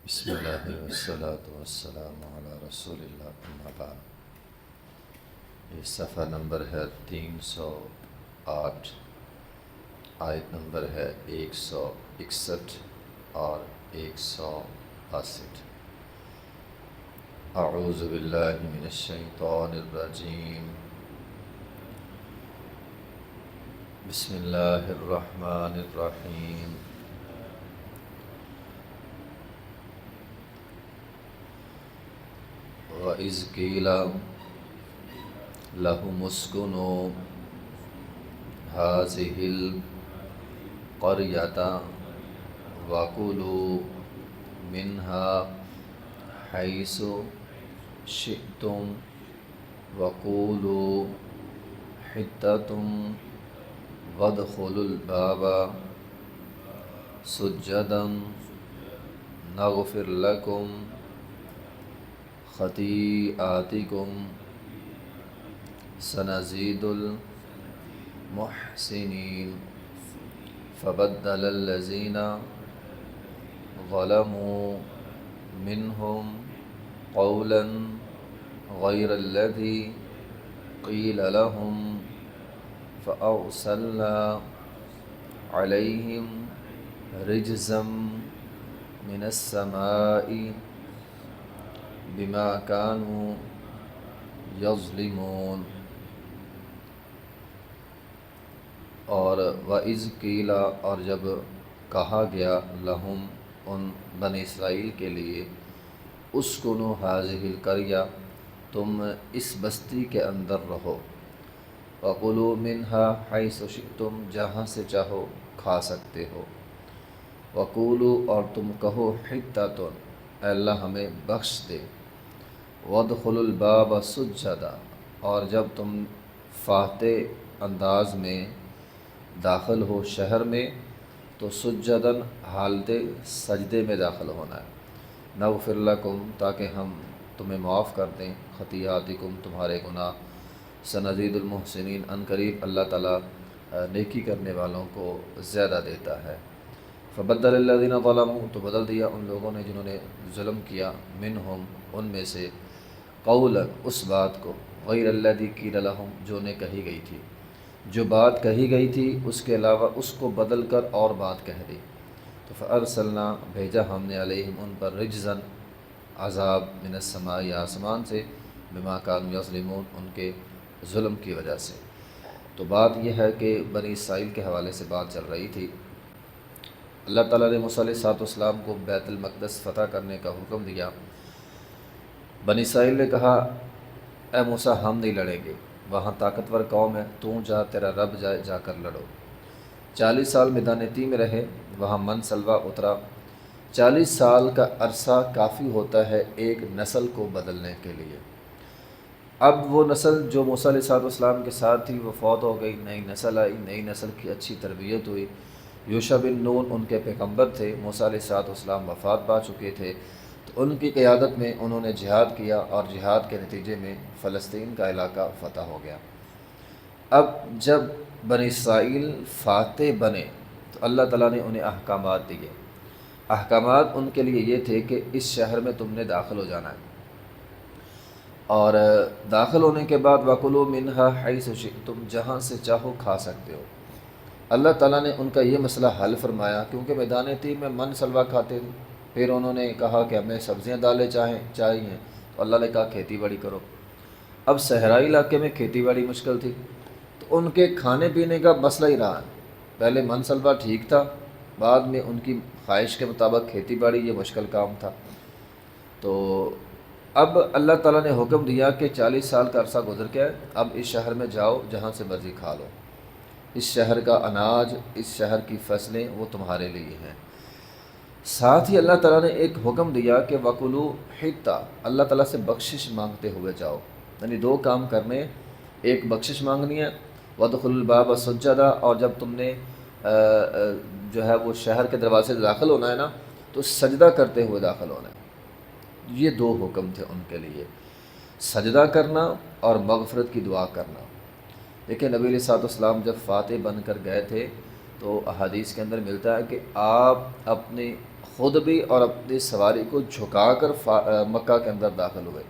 بسم اللہ والصلاة والسلام علی رسول اللہ اما بعد۔ یہ صفحہ نمبر ہے 308، آیت نمبر ہے 161 اور 162۔ اعوذ باللہ من الشیطان الرجیم، بسم اللہ الرحمن الرحیم۔ وَإِذْ قِيلَ لَهُمُ اسْكُنُوا هَٰذِهِ الْقَرْيَةَ وَكُلُوا مِنْهَا حَيْثُ شِئْتُمْ وَقُولُوا حِطَّةٌ وَادْخُلُوا الْبَابَ سُجَّدًا نَغْفِرْ لَكُمْ خطیئاتکم سنزید المحسنین۔ فبدل الذین ظلموا منهم قولا غیر الذی قیل لهم فأرسلنا علیہم رجزا من السماء بما كانوا یظلمون۔ اور وَإِذْ قِيلَ، اور جب کہا گیا، لہم ان بنی اسرائیل کے لیے، اسکنوا هذه القریہ، تم اس بستی کے اندر رہو، وَكُلُوا مِنْهَا حَيْثُ شِئْتُمْ، جہاں سے چاہو کھا سکتے ہو، وَقُولُوا، اور تم کہو، حِطَّةٌ، اے اللہ ہمیں بخش دے، وَادْخُلُوا الْبَابَ سُجَّدًا، اور جب تم فاتح انداز میں داخل ہو شہر میں تو سجداً حالت سجدے میں داخل ہونا ہے، نغفر لکم، تاکہ ہم تمہیں معاف کر دیں، خطیئاتکم، تمہارے گناہ، سنزید المحسنین، ان قریب اللہ تعالیٰ نیکی کرنے والوں کو زیادہ دیتا ہے۔ فبدل الذین ظلموا، تو بدل دیا ان لوگوں نے جنہوں نے ظلم کیا، منہم، ان میں سے، قولا، اس بات کو، غیر الذی قیل لہم، جو نے کہی گئی تھی، جو بات کہی گئی تھی اس کے علاوہ اس کو بدل کر اور بات کہہ دی، تو فارسلنا، بھیجا ہم نے، علیہم، ان پر، رجزاً، عذاب، من السماء، آسمان سے، بما کانوا یظلمون، ان کے ظلم کی وجہ سے۔ تو بات یہ ہے کہ بنی اسرائیل کے حوالے سے بات چل رہی تھی۔ اللہ تعالیٰ نے موسیٰ علیہ السلام کو بیت المقدس فتح کرنے کا حکم دیا۔ بنی اسرائیل نے کہا، اے موسیٰ ہم نہیں لڑیں گے، وہاں طاقتور قوم ہے، تو جا، تیرا رب جائے، جا کر لڑو۔ 40 سال میدان تیم میں رہے، وہاں من سلوہ اترا۔ 40 سال کا عرصہ کافی ہوتا ہے ایک نسل کو بدلنے کے لیے۔ اب وہ نسل جو موسیٰ علیہ السلام کے ساتھ تھی وہ فوت ہو گئی، نئی نسل آئی، نئی نسل کی اچھی تربیت ہوئی۔ یوشع بن نون ان کے پیغمبر تھے، موسیٰ علیہ السلام وفات پا چکے تھے، تو ان کی قیادت میں انہوں نے جہاد کیا، اور جہاد کے نتیجے میں فلسطین کا علاقہ فتح ہو گیا۔ اب جب بنی اسرائیل فاتح بنے تو اللہ تعالیٰ نے انہیں احکامات دیے۔ احکامات ان کے لیے یہ تھے کہ اس شہر میں تم نے داخل ہو جانا ہے، اور داخل ہونے کے بعد وَكُلُوا مِنْهَا حَيْثُ شِئْتُمْ، جہاں سے چاہو کھا سکتے ہو۔ اللہ تعالیٰ نے ان کا یہ مسئلہ حل فرمایا، کیونکہ میدان تیم میں من سلوہ کھاتے تھے۔ پھر انہوں نے کہا کہ ہمیں سبزیاں دالیں چاہیے، تو اللہ نے کہا کھیتی باڑی کرو۔ اب صحرائی علاقے میں کھیتی باڑی مشکل تھی، تو ان کے کھانے پینے کا مسئلہ ہی رہا۔ پہلے من سلوہ ٹھیک تھا، بعد میں ان کی خواہش کے مطابق کھیتی باڑی یہ مشکل کام تھا۔ تو اب اللہ تعالیٰ نے حکم دیا کہ 40 سال کا عرصہ گزر گیا، اب اس شہر میں جاؤ، جہاں سے مرضی کھا لو، اس شہر کا اناج، اس شہر کی فصلیں وہ تمہارے لیے ہیں۔ ساتھ ہی اللہ تعالیٰ نے ایک حکم دیا کہ وَكُلُوا حِطَّةٌ، اللہ تعالیٰ سے بخشش مانگتے ہوئے جاؤ، یعنی 2 کام کرنے، ایک بخشش مانگنی ہے، وَادْخُلُوا الْبَابَ سُجَّدًا، اور جب تم نے جو ہے وہ شہر کے دروازے سے داخل ہونا ہے نا، تو سجدہ کرتے ہوئے داخل ہونا ہے۔ یہ 2 حکم تھے ان کے لیے، سجدہ کرنا اور مغفرت کی دعا کرنا۔ دیکھیں نبی علیہ السلام جب فاتح بن کر گئے تھے تو احادیث کے اندر ملتا ہے کہ آپ اپنے خود بھی اور اپنی سواری کو جھکا کر مکہ کے اندر داخل ہوئے،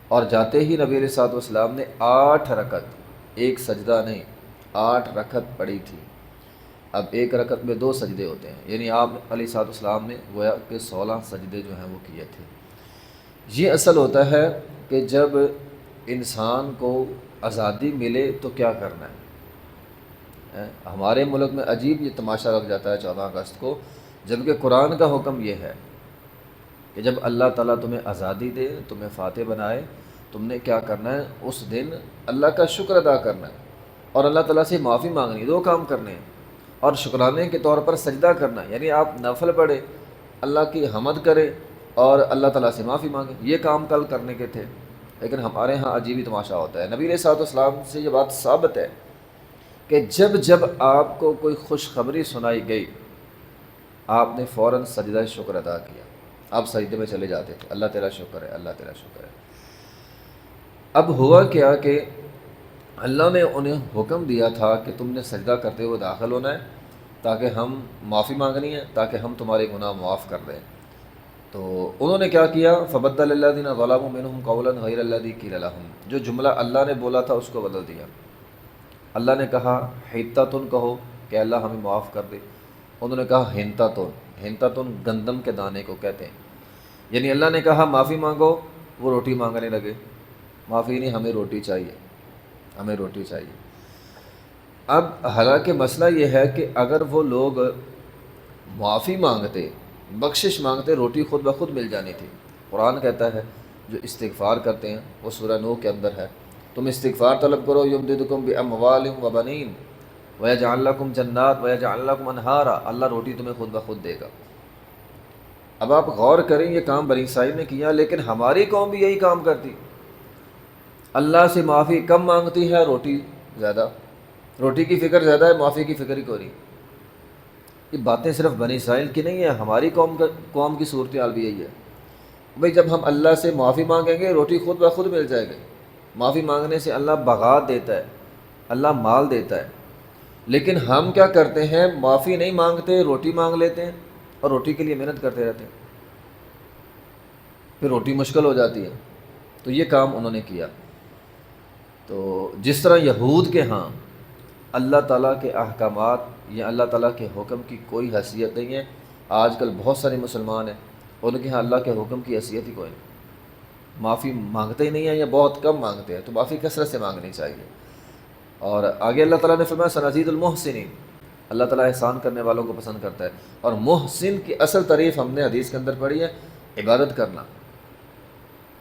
اور جاتے ہی نبی علیہ الصلوۃ والسلام نے 8 رکعت، ایک سجدہ نہیں 8 رکعت پڑھی تھی۔ اب ایک رکعت میں 2 سجدے ہوتے ہیں، یعنی آپ علیہ الصلوۃ والسلام نے گویا کہ 16 سجدے جو ہیں وہ کیے تھے۔ یہ اصل ہوتا ہے کہ جب انسان کو آزادی ملے تو کیا کرنا ہے۔ ہمارے ملک میں عجیب یہ تماشا لگ جاتا ہے 14 اگست کو، جبکہ قرآن کا حکم یہ ہے کہ جب اللہ تعالیٰ تمہیں آزادی دے، تمہیں فاتح بنائے، تم نے کیا کرنا ہے، اس دن اللہ کا شکر ادا کرنا ہے اور اللہ تعالیٰ سے معافی مانگنی، 2 کام کرنے ہیں، اور شکرانے کے طور پر سجدہ کرنا، یعنی آپ نفل پڑھے، اللہ کی حمد کرے اور اللہ تعالیٰ سے معافی مانگے۔ یہ کام کل کرنے کے تھے، لیکن ہمارے ہاں عجیبی تماشا ہوتا ہے۔ نبی علیہ الصلوۃ والسلام سے یہ بات ثابت ہے کہ جب جب آپ کو کوئی خوشخبری سنائی گئی، آپ نے فوراً سجدہ شکر ادا کیا، آپ سجدے میں چلے جاتے تھے، اللہ تیرا شکر ہے، اللہ تیرا شکر ہے۔ اب ہوا کیا کہ اللہ نے انہیں حکم دیا تھا کہ تم نے سجدہ کرتے ہوئے داخل ہونا ہے، تاکہ ہم معافی مانگنی ہے، تاکہ ہم تمہارے گناہ معاف کر دیں۔ تو انہوں نے کیا کیا، فبدل الذین ظلموا منہم قولا غیر الذی قیل لہم، جو جملہ اللہ نے بولا تھا اس کو بدل دیا۔ اللہ نے کہا حطۃ کہو کہ اللہ ہمیں معاف کر دے، انہوں نے کہا حنطۃ، حنطۃ گندم کے دانے کو کہتے ہیں، یعنی اللہ نے کہا معافی مانگو، وہ روٹی مانگنے لگے، معافی نہیں، ہمیں روٹی چاہیے، ہمیں روٹی چاہیے۔ اب حالانکہ مسئلہ یہ ہے کہ اگر وہ لوگ معافی مانگتے، بخشش مانگتے، روٹی خود بخود مل جانی تھی۔ قرآن کہتا ہے جو استغفار کرتے ہیں، وہ سورہ نوح کے اندر ہے، تم استغفار طلب کرو، یمددکم باموال وبنین ویجعل لکم جنات ویجعل لکم انہارا، اللہ روٹی تمہیں خود بخود دے گا۔ اب آپ غور کریں، یہ کام بنی اسرائیل نے کیا، لیکن ہماری قوم بھی یہی کام کرتی، اللہ سے معافی کم مانگتی ہے، روٹی زیادہ، روٹی کی فکر زیادہ ہے، معافی کی فکر ہی کوئی نہیں۔ یہ باتیں صرف بنی اسرائیل کی نہیں ہے، ہماری قوم کی صورتحال بھی یہی ہے۔ بھئی جب ہم اللہ سے معافی مانگیں گے، روٹی خود بخود مل جائے گی۔ معافی مانگنے سے اللہ بغات دیتا ہے، اللہ مال دیتا ہے، لیکن ہم کیا کرتے ہیں، معافی نہیں مانگتے، روٹی مانگ لیتے ہیں اور روٹی کے لیے محنت کرتے رہتے ہیں، پھر روٹی مشکل ہو جاتی ہے۔ تو یہ کام انہوں نے کیا۔ تو جس طرح یہود کے ہاں اللہ تعالیٰ کے احکامات یا اللہ تعالیٰ کے حکم کی کوئی حیثیت نہیں ہے، آج کل بہت سارے مسلمان ہیں ان کے ہاں اللہ کے حکم کی حیثیت ہی کوئی نہیں، معافی مانگتے ہی نہیں ہیں یا بہت کم مانگتے ہیں، تو معافی کثرت سے مانگنی چاہیے۔ اور آگے اللہ تعالیٰ نے فرمایا سنزید المحسنین، اللہ تعالیٰ احسان کرنے والوں کو پسند کرتا ہے، اور محسن کی اصل تعریف ہم نے حدیث کے اندر پڑھی ہے، عبادت کرنا،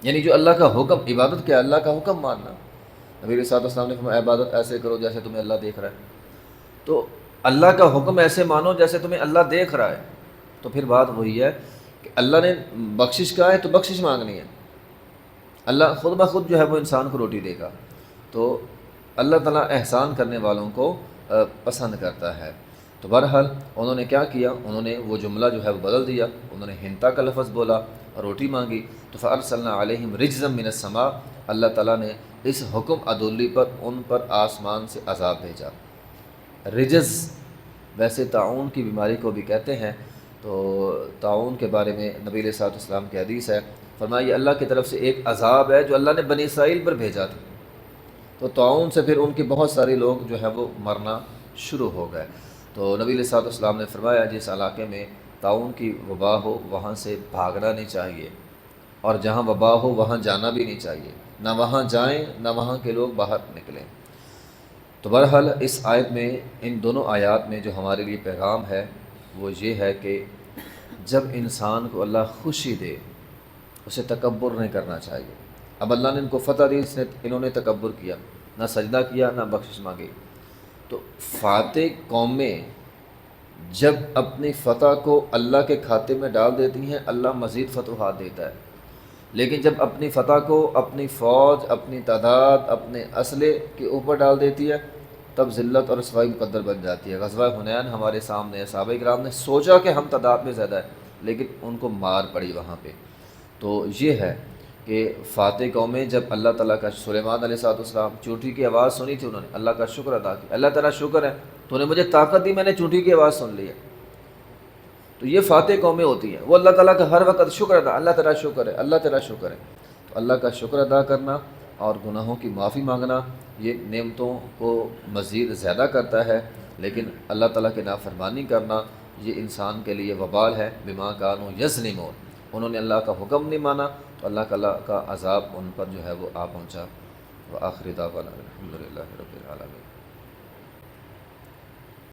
یعنی جو اللہ کا حکم، عبادت کیا، اللہ کا حکم ماننا۔ نبی علیہ الصلوۃ والسلام نے فرمایا عبادت ایسے کرو جیسے تمہیں اللہ دیکھ رہا ہے، تو اللہ کا حکم ایسے مانو جیسے تمہیں اللہ دیکھ رہا ہے۔ تو پھر بات وہی ہے کہ اللہ نے بخشش کہا ہے تو بخشش مانگنی ہے، اللہ خود بخود جو ہے وہ انسان کو روٹی دے گا۔ تو اللہ تعالیٰ احسان کرنے والوں کو پسند کرتا ہے۔ تو بہرحال انہوں نے کیا کیا، انہوں نے وہ جملہ جو ہے وہ بدل دیا، انہوں نے ہنتا کا لفظ بولا اور روٹی مانگی، تو فارسلنا علیہم رجزا من السماء، اللہ تعالیٰ نے اس حکم عدولی پر ان پر آسمان سے عذاب بھیجا۔ رجز ویسے طاعون کی بیماری کو بھی کہتے ہیں، تو طاعون کے بارے میں نبی علیہ الصلوۃ والسلام کی حدیث ہے، فرمایا یہ اللہ کی طرف سے ایک عذاب ہے جو اللہ نے بنی اسرائیل پر بھیجا تھا۔ تو طاعون سے پھر ان کے بہت سارے لوگ جو ہے وہ مرنا شروع ہو گئے۔ تو نبی علیہ الصلوۃ والسلام نے فرمایا جس علاقے میں طاعون کی وبا ہو وہاں سے بھاگنا نہیں چاہیے، اور جہاں وبا ہو وہاں جانا بھی نہیں چاہیے، نہ وہاں جائیں نہ وہاں کے لوگ باہر نکلیں۔ تو بہرحال اس آیت میں، ان دونوں آیات میں جو ہمارے لیے پیغام ہے وہ یہ ہے کہ جب انسان کو اللہ خوشی دے اسے تکبر نہیں کرنا چاہیے۔ اب اللہ نے ان کو فتح دی، انہوں نے تکبر کیا، نہ سجدہ کیا نہ بخشش مانگی۔ تو فاتح قومیں جب اپنی فتح کو اللہ کے کھاتے میں ڈال دیتی ہیں، اللہ مزید فتوحات دیتا ہے، لیکن جب اپنی فتح کو اپنی فوج، اپنی تعداد، اپنے اسلحے کے اوپر ڈال دیتی ہے، تب ذلت اور رسوائی مقدر بن جاتی ہے۔ غزوہ حنین ہمارے سامنے ہے، صحابہ کرام نے سوچا کہ ہم تعداد میں زیادہ ہے، لیکن ان کو مار پڑی وہاں پہ۔ تو یہ ہے کہ فاتح قومیں جب اللہ تعالیٰ کا، سلیمان علیہ السلام چونٹی کی آواز سنی تھی، انہوں نے اللہ کا شکر ادا کیا، اللہ تعالیٰ شکر ہے تو نے مجھے طاقت دی، میں نے چونٹی کی آواز سن لی ہے۔ تو یہ فاتح قومیں ہوتی ہیں، وہ اللہ تعالیٰ کا ہر وقت شکر ادا، اللہ تیرا شکر ہے، اللہ تیرا شکر ہے۔ تو اللہ کا شکر ادا کرنا اور گناہوں کی معافی مانگنا یہ نعمتوں کو مزید زیادہ کرتا ہے، لیکن اللہ تعالیٰ کی نافرمانی کرنا یہ انسان کے لیے وبال ہے۔ بما کانوا یظلمون، انہوں نے اللہ کا حکم نہیں مانا تو اللہ کا عذاب ان پر جو ہے وہ آ پہنچا۔ وآخر دعوانا الحمد للہ رب العالمین۔